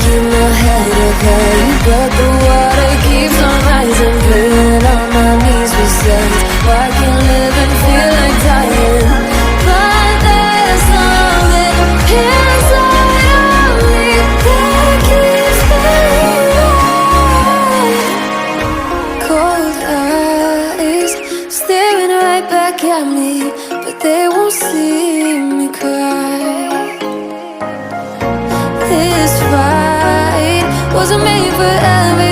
keep my head up high, but the water keeps on rising. Pulling on my knees besides, I can live and feel like dying. But there's something inside of me that keeps me alive. Cold eyes staring right back at me, but they won't see me cry. This fight wasn't made for everyone.